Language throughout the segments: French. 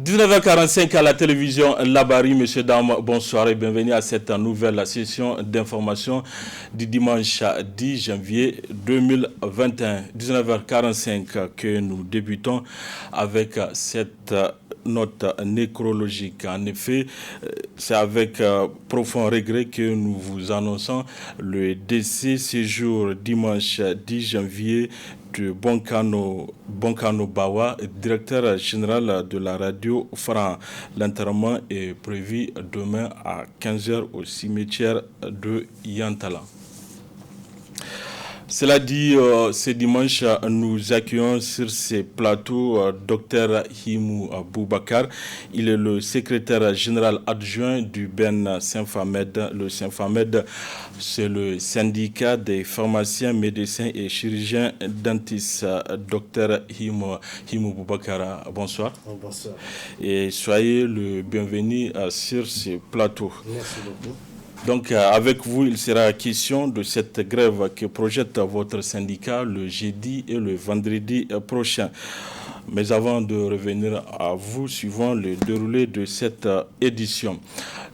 19h45 à la télévision Labari, messieurs, dames, bonsoir et bienvenue à cette nouvelle session d'information du dimanche 10 janvier 2021. 19h45 que nous débutons avec cette note nécrologique. En effet, c'est avec profond regret que nous vous annonçons le décès ce jour dimanche 10 janvier de Bonkano Bawa, directeur général de la radio Franc. L'enterrement est prévu demain à 15h au cimetière de Yantala. Cela dit, ce dimanche, nous accueillons sur ces plateaux Dr Himou Boubacar. Il est le secrétaire général adjoint du Ben Saint-Famed. Le Saint-Famed, c'est le syndicat des pharmaciens, médecins et chirurgiens dentistes. Dr Himou Boubacar, bonsoir. Bonsoir. Et soyez le bienvenu sur ces plateaux. Merci beaucoup. Donc, avec vous, il sera question de cette grève que projette votre syndicat le jeudi et le vendredi prochain. Mais avant de revenir à vous, suivant le déroulé de cette édition.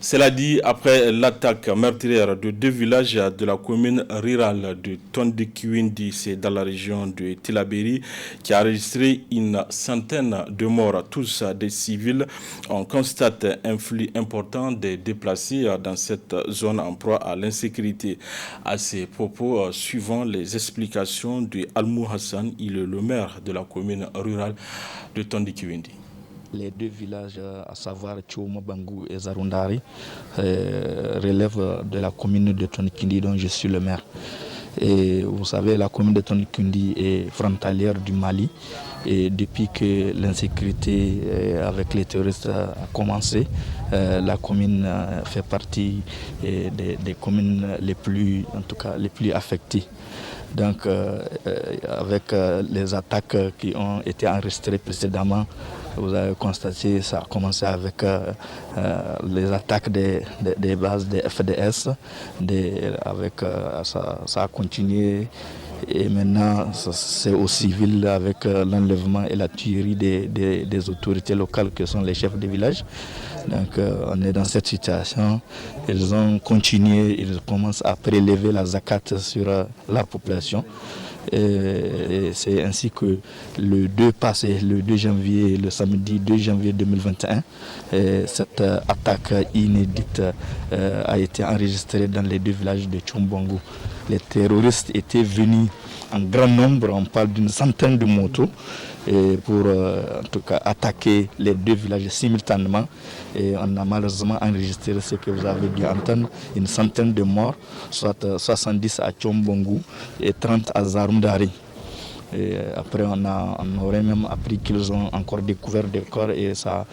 Cela dit, après l'attaque meurtrière de deux villages de la commune rurale de Tondikiwindi, c'est dans la région de Tillabéri, qui a enregistré une centaine de morts, tous des civils, on constate un flux important des déplacés dans cette zone en proie à l'insécurité. À ces propos, suivant les explications de Almou Hassan, il est le maire de la commune rurale de Tondikiwindi. Les deux villages, à savoir Tchouma Bangou et Zarundari, relèvent de la commune de Tondikiwindi dont je suis le maire. Et vous savez, la commune de Tondikiwindi est frontalière du Mali. Et depuis que l'insécurité avec les terroristes a commencé, la commune fait partie des communes les plus affectées. Donc, avec les attaques qui ont été enregistrées précédemment, vous avez constaté, ça a commencé avec les attaques des bases des FDS, ça a continué. Et maintenant, c'est aux civils avec l'enlèvement et la tuerie des autorités locales que sont les chefs de village. Donc on est dans cette situation. Ils ont continué, ils commencent à prélever la zakat sur la population. Et c'est ainsi que le 2 janvier, le samedi 2 janvier 2021, cette attaque inédite a été enregistrée dans les deux villages de Tchombongo. Les terroristes étaient venus en grand nombre, on parle d'une centaine de motos, pour en tout cas attaquer les deux villages simultanément. Et on a malheureusement enregistré ce que vous avez dû entendre, une centaine de morts, soit 70 à Tchombongo et 30 à Zarundari. Et après, on aurait même appris qu'ils ont encore découvert des corps et ça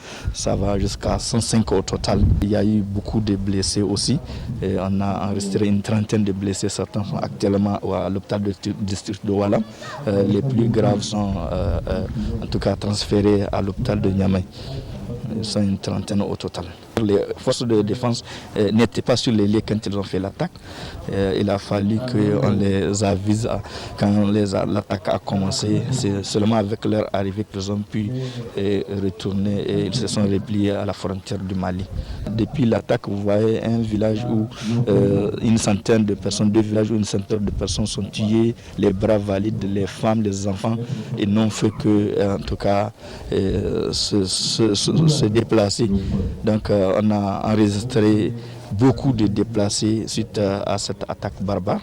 va jusqu'à 105 au total. Il y a eu beaucoup de blessés aussi. Et on a enregistré une trentaine de blessés. Certains sont actuellement à l'hôpital du district de Walam. Les plus graves sont en tout cas transférés à l'hôpital de Niamey. Ils sont une trentaine au total. Les forces de défense n'étaient pas sur les lieux quand ils ont fait l'attaque. Il a fallu qu'on les avise quand l'attaque a commencé. C'est seulement avec leur arrivée qu'ils ont pu retourner et ils se sont repliés à la frontière du Mali. Depuis l'attaque, vous voyez un village où une centaine de personnes, deux villages où une centaine de personnes sont tuées, les bras valides, les femmes, les enfants, et n'ont fait que, en tout cas, se déplacer. Donc, on a enregistré beaucoup de déplacés suite à cette attaque barbare.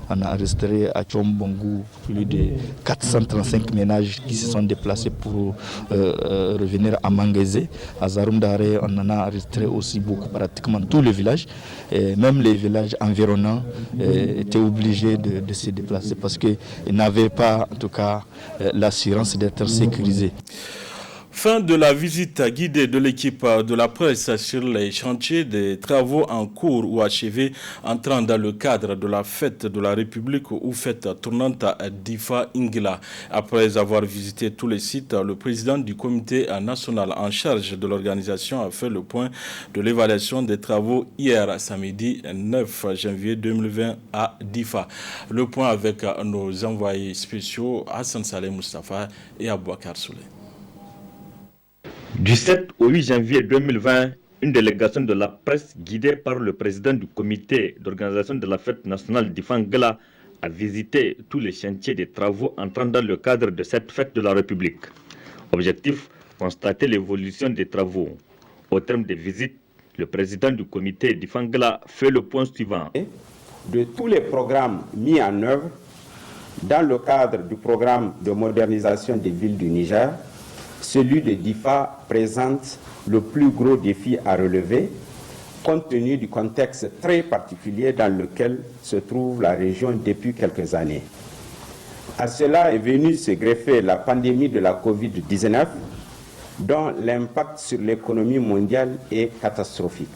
On a enregistré à Tchombongo plus de 435 ménages qui se sont déplacés pour revenir à Manguézé. À Zarundare, on en a enregistré aussi beaucoup, pratiquement tous les villages. Et même les villages environnants étaient obligés de se déplacer parce qu'ils n'avaient pas, en tout cas, l'assurance d'être sécurisés. Fin de la visite guidée de l'équipe de la presse sur les chantiers des travaux en cours ou achevés entrant dans le cadre de la fête de la République ou fête tournante à Difa Ingila. Après avoir visité tous les sites, le président du comité national en charge de l'organisation a fait le point de l'évaluation des travaux hier samedi 9 janvier 2020 à Difa. Le point avec nos envoyés spéciaux Hassan Saleh Mustafa et Abouakar Souley. Du 7 au 8 janvier 2020, une délégation de la presse guidée par le président du comité d'organisation de la fête nationale d'Ifangala a visité tous les chantiers des travaux entrant dans le cadre de cette fête de la République. Objectif, constater l'évolution des travaux. Au terme des visites, le président du comité d'Ifangala fait le point suivant. De tous les programmes mis en œuvre dans le cadre du programme de modernisation des villes du Niger, celui de DIFA présente le plus gros défi à relever, compte tenu du contexte très particulier dans lequel se trouve la région depuis quelques années. À cela est venue se greffer la pandémie de la Covid-19, dont l'impact sur l'économie mondiale est catastrophique.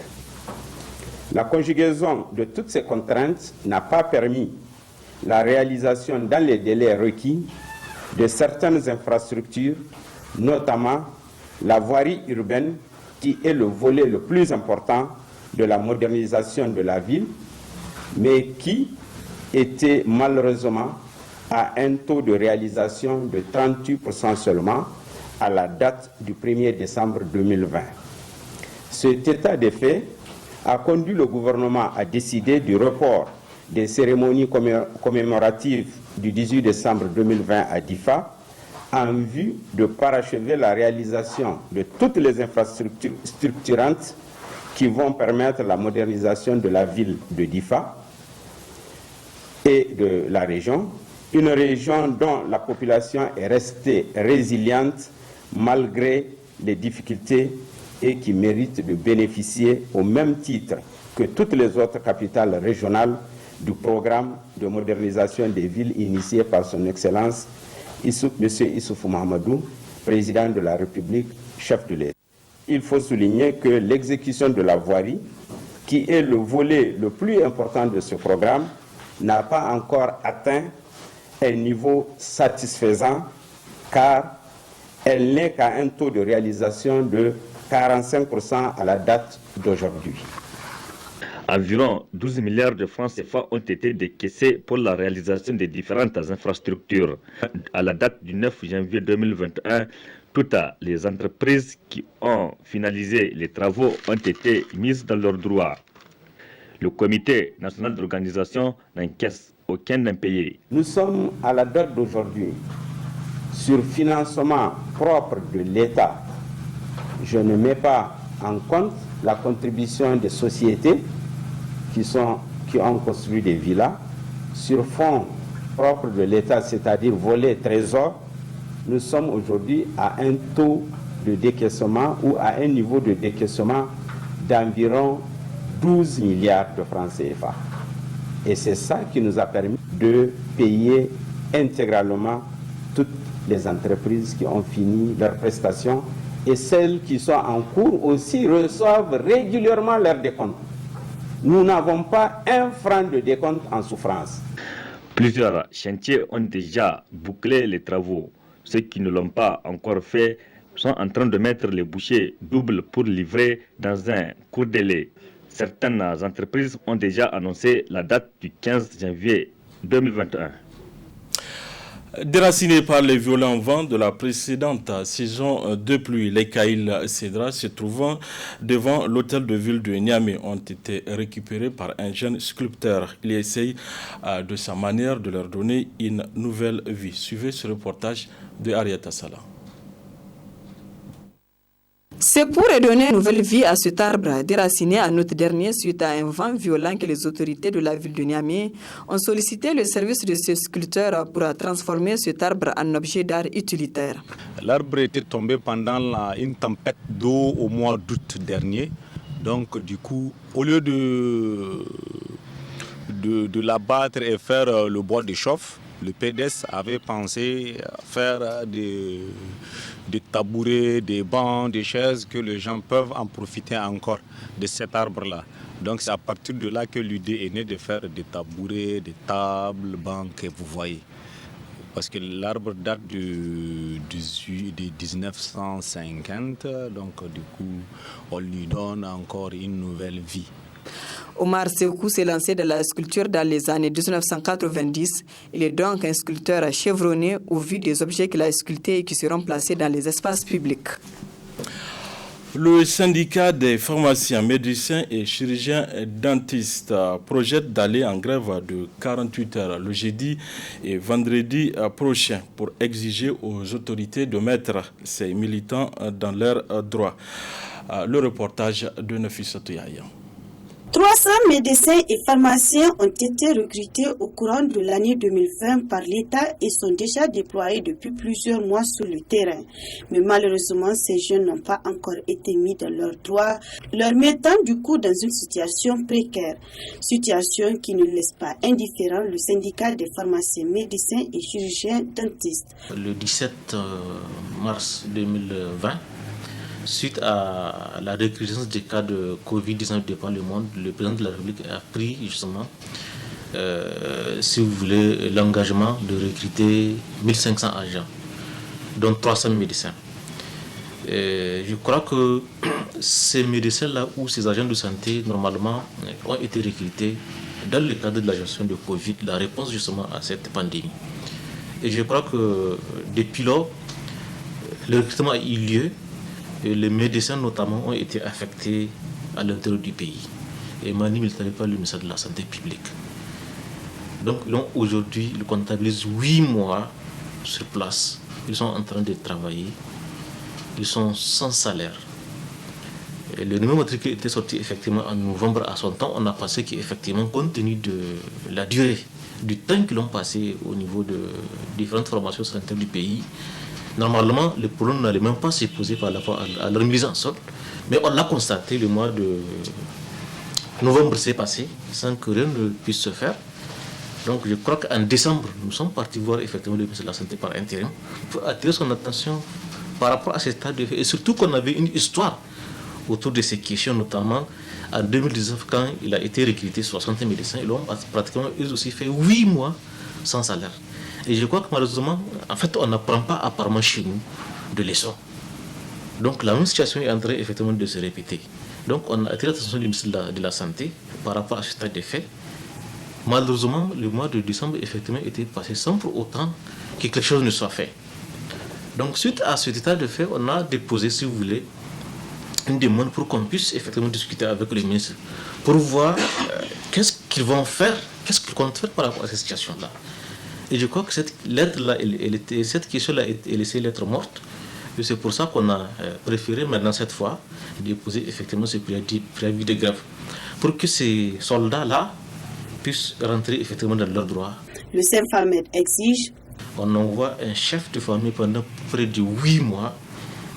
La conjugaison de toutes ces contraintes n'a pas permis la réalisation dans les délais requis de certaines infrastructures, notamment la voirie urbaine, qui est le volet le plus important de la modernisation de la ville, mais qui était malheureusement à un taux de réalisation de 38% seulement à la date du 1er décembre 2020. Cet état de fait a conduit le gouvernement à décider du report des cérémonies commémoratives du 18 décembre 2020 à DIFA, en vue de parachever la réalisation de toutes les infrastructures structurantes qui vont permettre la modernisation de la ville de DIFA et de la région, une région dont la population est restée résiliente malgré les difficultés et qui mérite de bénéficier au même titre que toutes les autres capitales régionales du programme de modernisation des villes initié par son Excellence M. Issoufou Mahamadou, président de la République, chef de l'État. Il faut souligner que l'exécution de la voirie, qui est le volet le plus important de ce programme, n'a pas encore atteint un niveau satisfaisant car elle n'est qu'à un taux de réalisation de 45% à la date d'aujourd'hui. Environ 12 milliards de francs CFA ont été décaissés pour la réalisation des différentes infrastructures. À la date du 9 janvier 2021, toutes les entreprises qui ont finalisé les travaux ont été mises dans leurs droits. Le comité national d'organisation n'encaisse aucun impayé. Nous sommes à la date d'aujourd'hui sur financement propre de l'État. Je ne mets pas en compte la contribution des sociétés qui ont construit des villas sur fonds propres de l'État, c'est-à-dire volet trésor. Nous sommes aujourd'hui à un taux de décaissement ou à un niveau de décaissement d'environ 12 milliards de francs CFA. Et c'est ça qui nous a permis de payer intégralement toutes les entreprises qui ont fini leurs prestations et celles qui sont en cours aussi reçoivent régulièrement leurs décomptes. Nous n'avons pas un franc de décompte en souffrance. Plusieurs chantiers ont déjà bouclé les travaux. Ceux qui ne l'ont pas encore fait sont en train de mettre les bouchées doubles pour livrer dans un court délai. Certaines entreprises ont déjà annoncé la date du 15 janvier 2021. Déracinés par les violents vents de la précédente saison de pluie, les Kaïl Cédra se trouvant devant l'hôtel de ville de Niamey ont été récupérés par un jeune sculpteur. Il essaye de sa manière de leur donner une nouvelle vie. Suivez ce reportage de Ariata Salah. C'est pour redonner une nouvelle vie à cet arbre déraciné en août dernier suite à un vent violent que les autorités de la ville de Niamey ont sollicité le service de ce sculpteur pour transformer cet arbre en objet d'art utilitaire. L'arbre était tombé pendant une tempête d'eau au mois d'août dernier. Donc du coup, au lieu de l'abattre et faire le bois de chauffe, le PDS avait pensé faire des tabourets, des bancs, des chaises que les gens peuvent en profiter encore de cet arbre-là. Donc c'est à partir de là que l'idée est née de faire des tabourets, des tables, bancs que vous voyez. Parce que l'arbre date de 1950, donc du coup on lui donne encore une nouvelle vie. Omar Sekou s'est lancé dans la sculpture dans les années 1990. Il est donc un sculpteur chevronné au vu des objets qu'il a sculptés et qui seront placés dans les espaces publics. Le syndicat des pharmaciens, médecins et chirurgiens dentistes projette d'aller en grève de 48 heures le jeudi et vendredi prochain pour exiger aux autorités de mettre ces militants dans leurs droits. Le reportage de Nafissa Touyaya. 300 médecins et pharmaciens ont été recrutés au courant de l'année 2020 par l'État et sont déjà déployés depuis plusieurs mois sur le terrain. Mais malheureusement, ces jeunes n'ont pas encore été mis dans leurs droits, leur mettant du coup dans une situation précaire. Situation qui ne laisse pas indifférent le syndicat des pharmaciens, médecins et chirurgiens dentistes. Le 17 mars 2020, suite à la recrudescence des cas de Covid-19 de par le monde, le président de la République a pris justement, si vous voulez, l'engagement de recruter 1500 agents, dont 300 médecins. Je crois que ces médecins-là ou ces agents de santé, normalement, ont été recrutés dans le cadre de la gestion de Covid, la réponse justement à cette pandémie. Et je crois que depuis lors, le recrutement a eu lieu. Et les médecins notamment ont été affectés à l'intérieur du pays. Et Mani militaire par le ministère de la Santé publique. Donc aujourd'hui, ils comptabilisent 8 mois sur place. Ils sont en train de travailler. Ils sont sans salaire. Et le numéro matricule était sorti effectivement en novembre à son temps. On a pensé qu'effectivement, compte tenu de la durée, du temps qu'ils ont passé au niveau de différentes formations sanitaires du pays, normalement, les problèmes n'allaient même pas se poser par rapport à leur mise en solde. Mais on l'a constaté, le mois de novembre s'est passé sans que rien ne puisse se faire. Donc je crois qu'en décembre, nous sommes partis voir effectivement le ministre de la Santé par intérim pour attirer son attention par rapport à cet état de fait. Et surtout qu'on avait une histoire autour de ces questions, notamment en 2019, quand il a été recruté 60 médecins, ils ont pratiquement eux aussi fait 8 mois sans salaire. Et je crois que malheureusement, en fait, on n'apprend pas apparemment chez nous de leçons. Donc la même situation est en train effectivement de se répéter. Donc on a attiré l'attention du ministre de la Santé par rapport à ce stade de fait. Malheureusement, le mois de décembre effectivement était passé sans pour autant que quelque chose ne soit fait. Donc suite à cet état de fait, on a déposé, si vous voulez, une demande pour qu'on puisse effectivement discuter avec le ministre pour voir qu'est-ce qu'ils vont faire, qu'est-ce qu'ils comptent faire par rapport à cette situation-là. Et je crois que cette lettre-là, cette question-là est laissée lettre morte. Et c'est pour ça qu'on a préféré maintenant cette fois déposer effectivement ce préavis de grève pour que ces soldats-là puissent rentrer effectivement dans leurs droits. Le Saint-Famed exige. On envoie un chef de famille pendant près de 8 mois.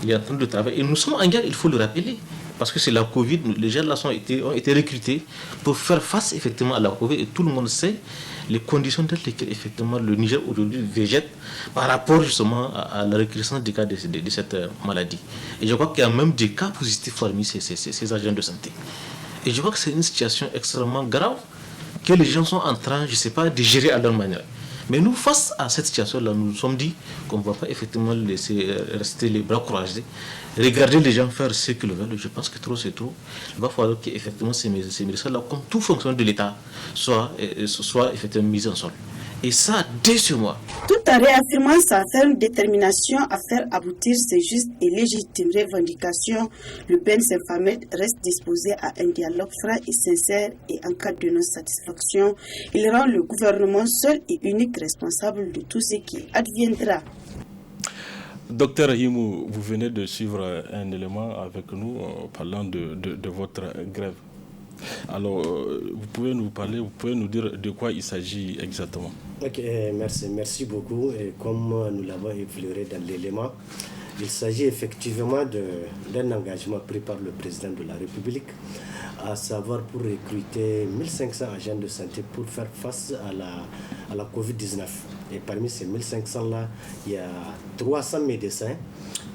Il est en train de travailler. Et nous sommes en guerre, il faut le rappeler. Parce que c'est la Covid, les gens là ont été recrutés pour faire face effectivement à la Covid. Et tout le monde sait les conditions dans lesquelles effectivement le Niger aujourd'hui végète par rapport justement à la recrudescence des cas de cette maladie. Et je crois qu'il y a même des cas positifs parmi ces agents de santé. Et je crois que c'est une situation extrêmement grave que les gens sont en train, je ne sais pas, de gérer à leur manière. Mais nous, face à cette situation-là, nous nous sommes dit qu'on ne va pas effectivement laisser rester les bras croisés, regarder les gens faire ce qu'ils veulent. Je pense que trop c'est trop. Il va falloir qu'effectivement ces médecins-là, comme tout fonctionnaire de l'État, soient effectivement mis en solde. Et ça, dès ce mois. Tout en réaffirmant sa ferme détermination à faire aboutir ces justes et légitimes revendications, le Ben Saint-Famed reste disposé à un dialogue franc et sincère et en cas de non-satisfaction, il rend le gouvernement seul et unique responsable de tout ce qui adviendra. Docteur Himou, vous venez de suivre un élément avec nous parlant de votre grève. Alors, vous pouvez nous dire de quoi il s'agit exactement? Ok, merci beaucoup. Et comme nous l'avons effleuré dans l'élément, il s'agit effectivement d'un engagement pris par le président de la République, à savoir pour recruter 1500 agents de santé pour faire face à la Covid-19. Et parmi ces 1500-là, il y a 300 médecins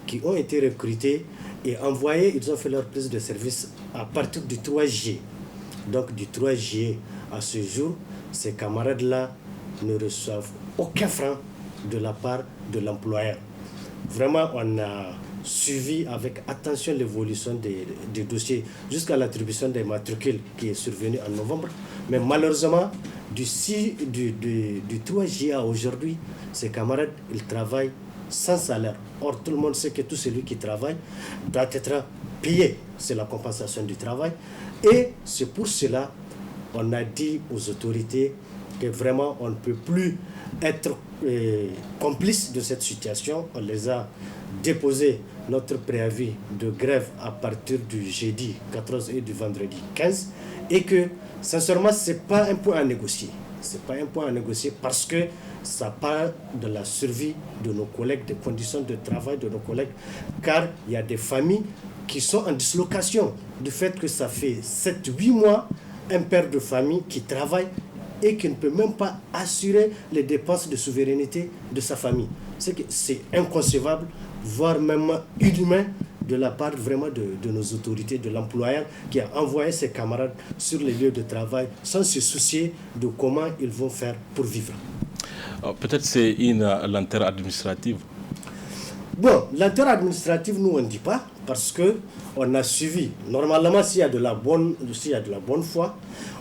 qui ont été recrutés et envoyés, ils ont fait leur prise de service à partir du 3 juillet. Donc du 3 juillet à ce jour, ces camarades-là ne reçoivent aucun franc de la part de l'employeur. Vraiment, on a suivi avec attention l'évolution des dossiers jusqu'à l'attribution des matricules qui est survenue en novembre. Mais malheureusement, du 3 juillet à aujourd'hui, ces camarades, ils travaillent sans salaire. Or, tout le monde sait que tout celui qui travaille doit être payer, c'est la compensation du travail. Et c'est pour cela qu'on a dit aux autorités que vraiment on ne peut plus être complice de cette situation. On les a déposé notre préavis de grève à partir du jeudi 14 et du vendredi 15 et que sincèrement ce n'est pas un point à négocier. C'est pas un point à négocier parce que ça parle de la survie de nos collègues, des conditions de travail de nos collègues, car il y a des familles qui sont en dislocation du fait que ça fait 7-8 mois un père de famille qui travaille et qui ne peut même pas assurer les dépenses de souveraineté de sa famille. C'est inconcevable, voire même inhumain de la part vraiment de nos autorités, de l'employeur qui a envoyé ses camarades sur les lieux de travail sans se soucier de comment ils vont faire pour vivre. Peut-être c'est une lenteur administrative. Bon, lenteur administrative, nous on ne dit pas parce qu'on a suivi. Normalement, s'il y a de la bonne foi,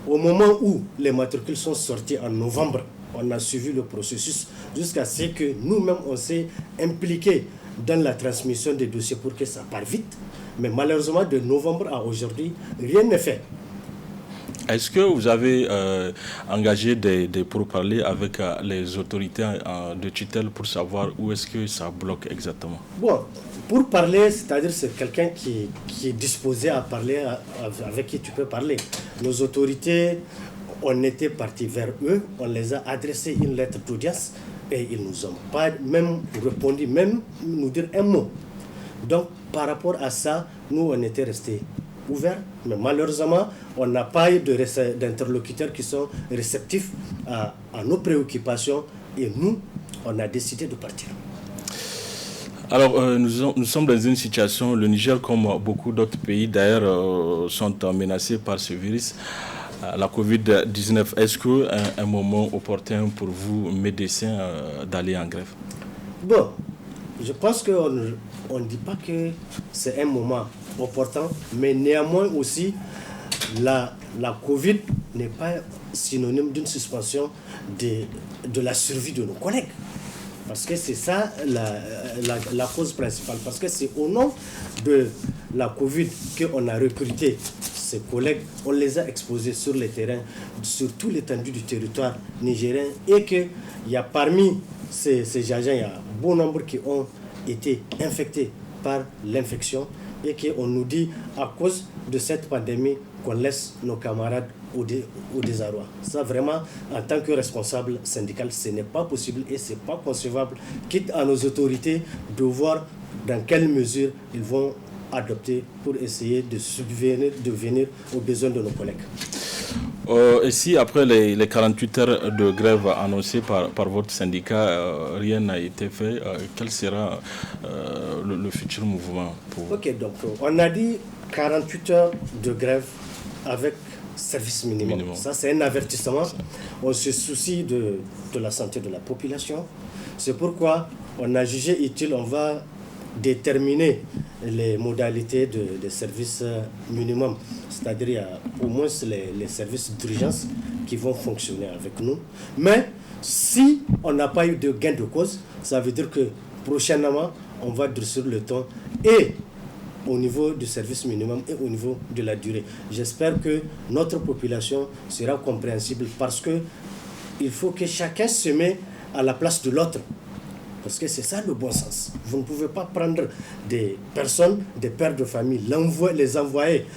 au moment où les matricules sont sortis en novembre, on a suivi le processus jusqu'à ce que nous-mêmes on s'est impliqués dans la transmission des dossiers pour que ça parte vite. Mais malheureusement, de novembre à aujourd'hui, rien n'est fait. Est-ce que vous avez engagé des pourparlers avec les autorités de tutelle pour savoir où est-ce que ça bloque exactement? Bon, pour parler, c'est-à-dire c'est quelqu'un qui est disposé à parler, avec qui tu peux parler. Nos autorités, on était partis vers eux, on les a adressé une lettre d'audience et ils ne nous ont pas même répondu, même nous dire un mot. Donc, par rapport à ça, nous, on était restés ouverts, mais malheureusement, on n'a pas eu d'interlocuteurs qui sont réceptifs à nos préoccupations et nous, on a décidé de partir. Alors, nous sommes dans une situation, le Niger, comme beaucoup d'autres pays d'ailleurs, sont menacés par ce virus. La Covid-19, est-ce qu'un moment opportun pour vous, médecins, d'aller en grève? Bon, je pense qu'on ne dit pas que c'est un moment opportun, mais néanmoins aussi, la Covid n'est pas synonyme d'une suspension de la survie de nos collègues. Parce que c'est ça la cause principale. Parce que c'est au nom de la Covid qu'on a recruté ces collègues, on les a exposés sur les terrains, sur toute l'étendue du territoire nigérien, et qu'il y a parmi ces agents, il y a un bon nombre qui ont été infectés par l'infection et qu'on nous dit à cause de cette pandémie qu'on laisse nos camarades au désarroi. Ça vraiment, en tant que responsable syndical, ce n'est pas possible et ce n'est pas concevable, quitte à nos autorités de voir dans quelle mesure ils vont adopter pour essayer de subvenir, de venir aux besoins de nos collègues. Et si après les 48 heures de grève annoncées par votre syndicat, rien n'a été fait, quel sera le futur mouvement pour vous? Ok, donc on a dit 48 heures de grève avec service minimum. Ça, c'est un avertissement. On se soucie de la santé de la population. C'est pourquoi on a jugé utile, on va déterminer les modalités de services minimum. C'est-à-dire il y a au moins les services d'urgence qui vont fonctionner avec nous. Mais si on n'a pas eu de gain de cause, ça veut dire que prochainement, on va durcir le temps et au niveau du service minimum et au niveau de la durée. J'espère que notre population sera compréhensible parce que il faut que chacun se mette à la place de l'autre. Parce que c'est ça le bon sens. Vous ne pouvez pas prendre des personnes, des pères de famille, les envoyer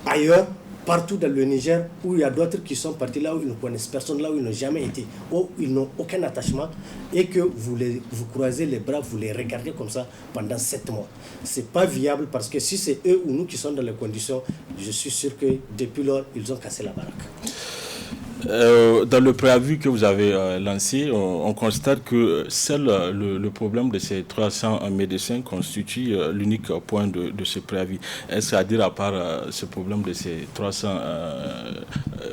ailleurs, partout dans le Niger, où il y a d'autres qui sont partis là où ils ne connaissent personne, là où ils n'ont jamais été, où ils n'ont aucun attachement, et que vous croisez les bras, vous les regardez comme ça pendant 7 mois. Ce n'est pas viable parce que si c'est eux ou nous qui sommes dans les conditions, je suis sûr que depuis lors, ils ont cassé la baraque. Dans le préavis que vous avez lancé, on constate que seul le problème de ces 300 médecins constitue l'unique point de ce préavis. Est-ce à dire, à part ce problème de ces 300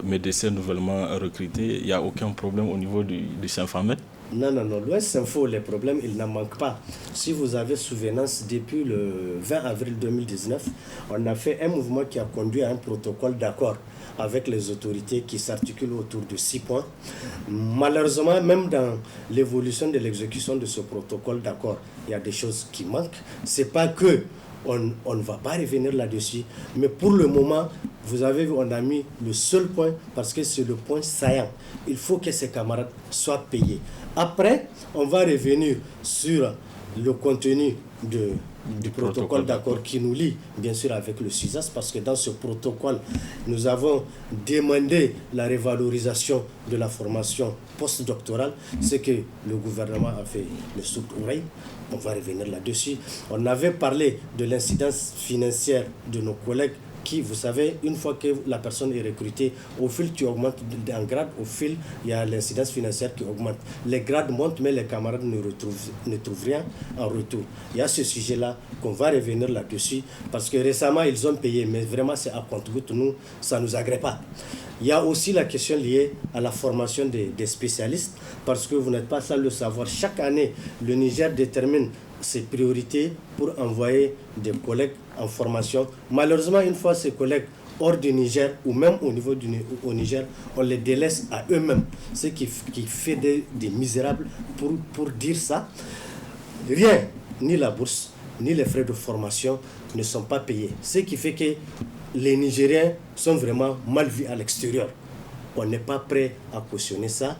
médecins nouvellement recrutés, il n'y a aucun problème au niveau du Saint-Famet? Non, loin s'en faut, les problèmes, il n'en manque pas. Si vous avez souvenance, depuis le 20 avril 2019, on a fait un mouvement qui a conduit à un protocole d'accord avec les autorités qui s'articulent autour de 6 points. Malheureusement, même dans l'évolution de l'exécution de ce protocole d'accord, il y a des choses qui manquent. Ce n'est pas que on ne va pas revenir là-dessus. Mais pour le moment, vous avez vu, on a mis le seul point parce que c'est le point saillant. Il faut que ces camarades soient payés. Après, on va revenir sur le contenu du protocole d'accord qui nous lie bien sûr avec le SUSAS, parce que dans ce protocole, nous avons demandé la revalorisation de la formation postdoctorale, ce que le gouvernement a fait le sourd-oreille. On va revenir là-dessus. On avait parlé de l'incidence financière de nos collègues qui, vous savez, une fois que la personne est recrutée, au fil tu augmentes en grade, au fil il y a l'incidence financière qui augmente. Les grades montent, mais les camarades ne trouvent rien en retour. Il y a ce sujet-là qu'on va revenir là-dessus, parce que récemment ils ont payé, mais vraiment c'est à compte-gouttes, nous, ça ne nous agrée pas. Il y a aussi la question liée à la formation des spécialistes, parce que vous n'êtes pas sans le savoir, chaque année, le Niger détermine ses priorités pour envoyer des collègues en formation. Malheureusement, une fois ces collègues hors du Niger ou même au niveau au Niger, on les délaisse à eux-mêmes, ce qui fait des misérables pour dire ça. Rien, ni la bourse, ni les frais de formation ne sont pas payés. Ce qui fait que les Nigériens sont vraiment mal vus à l'extérieur. On n'est pas prêt à cautionner ça.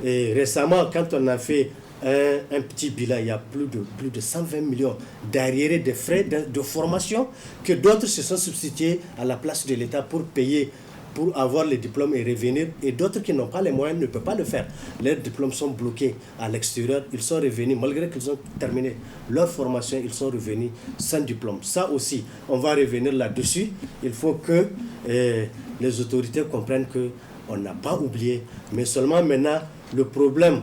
Et récemment, quand on a fait un petit bilan, il y a plus de 120 millions d'arriérés de frais de formation que d'autres se sont substitués à la place de l'État pour payer, pour avoir les diplômes et revenir, et d'autres qui n'ont pas les moyens ne peuvent pas le faire. Leurs diplômes sont bloqués à l'extérieur, ils sont revenus, malgré qu'ils ont terminé leur formation, ils sont revenus sans diplôme. Ça aussi, on va revenir là-dessus. Il faut que les autorités comprennent qu'on n'a pas oublié, mais seulement maintenant, le problème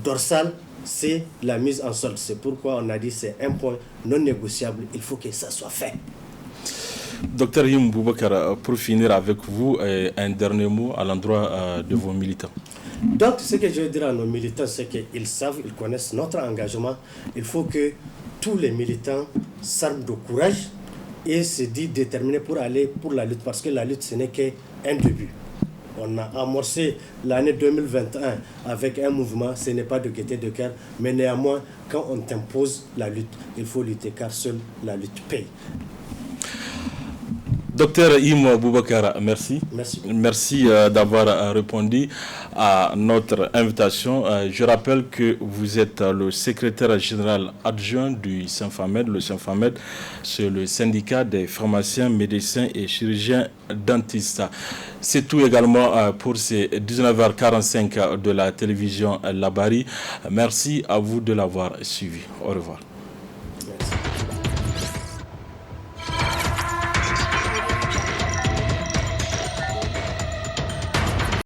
dorsal, c'est la mise en solde. C'est pourquoi on a dit que c'est un point non négociable. Il faut que ça soit fait. Docteur Yim Boubacar, pour finir avec vous, un dernier mot à l'endroit de vos militants. Donc, ce que je veux dire à nos militants, c'est qu'ils savent, ils connaissent notre engagement. Il faut que tous les militants s'arment de courage et se disent déterminés pour aller pour la lutte, parce que la lutte, ce n'est qu'un début. On a amorcé l'année 2021 avec un mouvement, ce n'est pas de gaieté de cœur, mais néanmoins, quand on t'impose la lutte, il faut lutter car seule la lutte paye. Docteur Yim Boubacar, merci. Merci d'avoir répondu à notre invitation. Je rappelle que vous êtes le secrétaire général adjoint du Symphamed. Le Symphamed, c'est le syndicat des pharmaciens, médecins et chirurgiens dentistes. C'est tout également pour ces 19h45 de la télévision Labari. Merci à vous de l'avoir suivi. Au revoir.